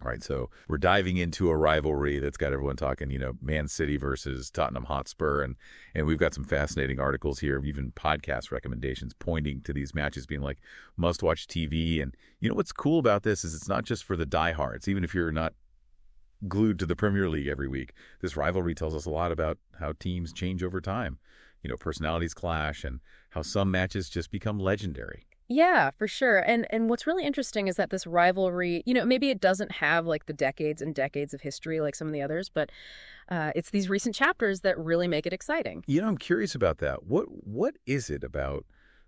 All right, so we're diving into a rivalry that's got everyone talking, Man City versus Tottenham Hotspur, and we've got some fascinating articles here, even podcast recommendations pointing to these matches being like must-watch TV. And what's cool about this is it's not just for the diehards. Even if you're not glued to the Premier League every week, this rivalry tells us a lot about how teams change over time. Personalities clash and how some matches just become legendary. Yeah, for sure. And what's really interesting is that this rivalry, maybe it doesn't have like the decades and decades of history like some of the others, but it's these recent chapters that really make it exciting. I'm curious about that. What is it about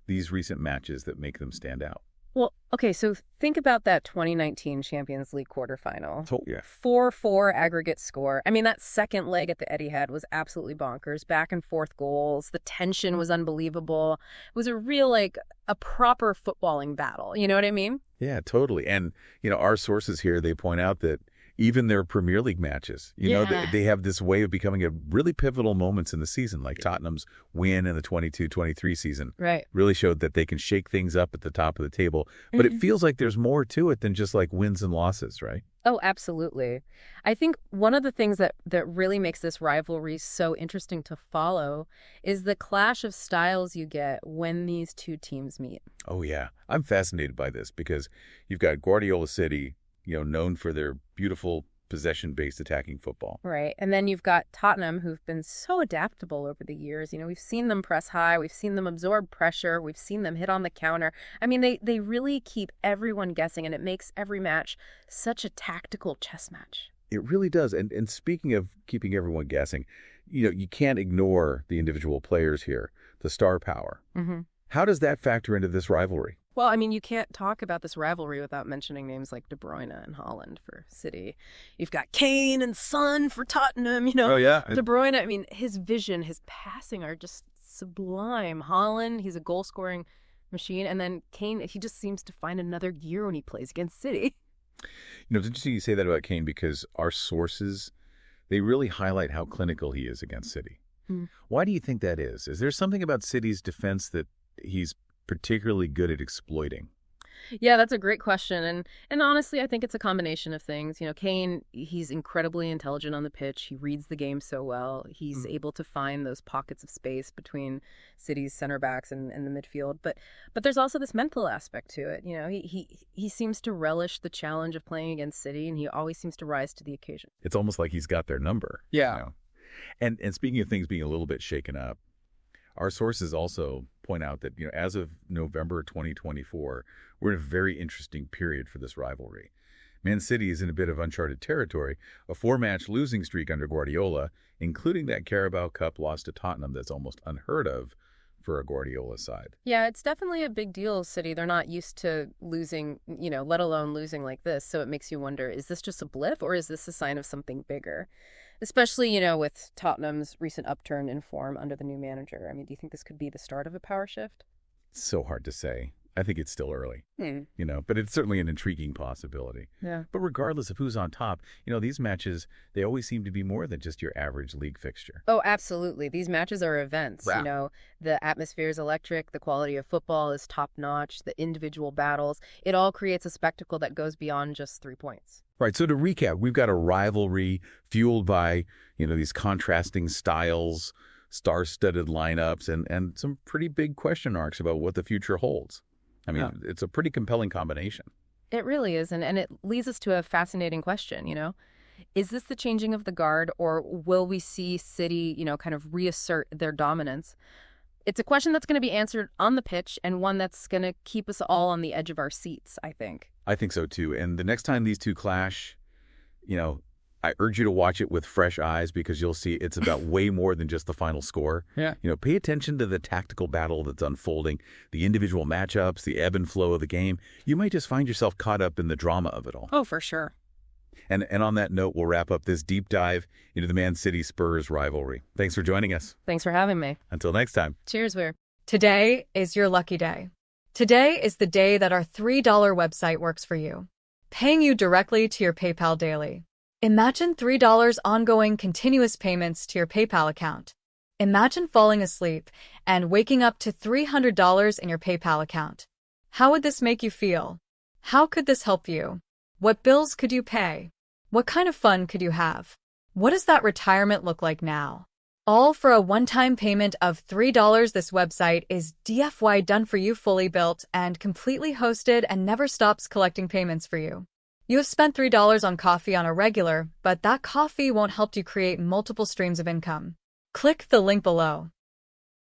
these recent matches that make them stand out? Well, okay, so think about that 2019 Champions League quarterfinal. Yeah. 4-4 aggregate score. I mean, that second leg at the Etihad was absolutely bonkers. Back and forth goals. The tension was unbelievable. It was a real, a proper footballing battle. You know what I mean? Yeah, totally. And, our sources here, they point out that even their Premier League matches, they have this way of becoming a really pivotal moments in the season, like Tottenham's win in the 22-23 season. Right. Really showed that they can shake things up at the top of the table. But it feels like there's more to it than just like wins and losses, right? Oh, absolutely. I think one of the things that really makes this rivalry so interesting to follow is the clash of styles you get when these two teams meet. Oh, yeah. I'm fascinated by this because you've got Guardiola City, known for their beautiful possession-based attacking football. Right. And then you've got Tottenham, who've been so adaptable over the years. We've seen them press high. We've seen them absorb pressure. We've seen them hit on the counter. I mean, they really keep everyone guessing, and it makes every match such a tactical chess match. It really does. And speaking of keeping everyone guessing, you can't ignore the individual players here, the star power. Mm-hmm. How does that factor into this rivalry? Well, I mean, you can't talk about this rivalry without mentioning names like De Bruyne and Haaland for City. You've got Kane and Son for Tottenham, Oh, yeah. De Bruyne, I mean, his vision, his passing are just sublime. Haaland, he's a goal-scoring machine. And then Kane, he just seems to find another gear when he plays against City. It's interesting you say that about Kane because our sources, they really highlight how clinical he is against City. Why do you think that is? Is there something about City's defense that he's particularly good at exploiting? Yeah, that's a great question. And honestly, I think it's a combination of things. Kane, he's incredibly intelligent on the pitch. He reads the game so well. He's able to find those pockets of space between City's center backs and the midfield. But there's also this mental aspect to it. He seems to relish the challenge of playing against City, and he always seems to rise to the occasion. It's almost like he's got their number. Yeah. And speaking of things being a little bit shaken up, our sources also point out that, as of November 2024, we're in a very interesting period for this rivalry. Man City is in a bit of uncharted territory, a 4-match losing streak under Guardiola, including that Carabao Cup loss to Tottenham that's almost unheard of for a Guardiola side. Yeah, it's definitely a big deal, City. They're not used to losing, let alone losing like this. So it makes you wonder, is this just a blip or is this a sign of something bigger? Especially, with Tottenham's recent upturn in form under the new manager. I mean, do you think this could be the start of a power shift? It's so hard to say. I think it's still early, but it's certainly an intriguing possibility. Yeah. But regardless of who's on top, these matches, they always seem to be more than just your average league fixture. Oh, absolutely. These matches are events. Wow. The atmosphere is electric. The quality of football is top notch. The individual battles, it all creates a spectacle that goes beyond just 3 points. Right. So to recap, we've got a rivalry fueled by, these contrasting styles, star-studded lineups, and some pretty big question marks about what the future holds. I mean, It's a pretty compelling combination. It really is. And it leads us to a fascinating question, Is this the changing of the guard, or will we see City, kind of reassert their dominance? It's a question that's going to be answered on the pitch and one that's going to keep us all on the edge of our seats, I think. I think so, too. And the next time these two clash, I urge you to watch it with fresh eyes because you'll see it's about way more than just the final score. Yeah. Pay attention to the tactical battle that's unfolding, the individual matchups, the ebb and flow of the game. You might just find yourself caught up in the drama of it all. Oh, for sure. And on that note, we'll wrap up this deep dive into the Man City Spurs rivalry. Thanks for joining us. Thanks for having me. Until next time. Cheers, Weir. Today is your lucky day. Today is the day that our $3 website works for you, paying you directly to your PayPal daily. Imagine $3 ongoing continuous payments to your PayPal account. Imagine falling asleep and waking up to $300 in your PayPal account. How would this make you feel? How could this help you? What bills could you pay? What kind of fun could you have? What does that retirement look like now? All for a one-time payment of $3. This website is DFY done for you, fully built and completely hosted, and never stops collecting payments for you. You have spent $3 on coffee on a regular, but that coffee won't help you create multiple streams of income. Click the link below.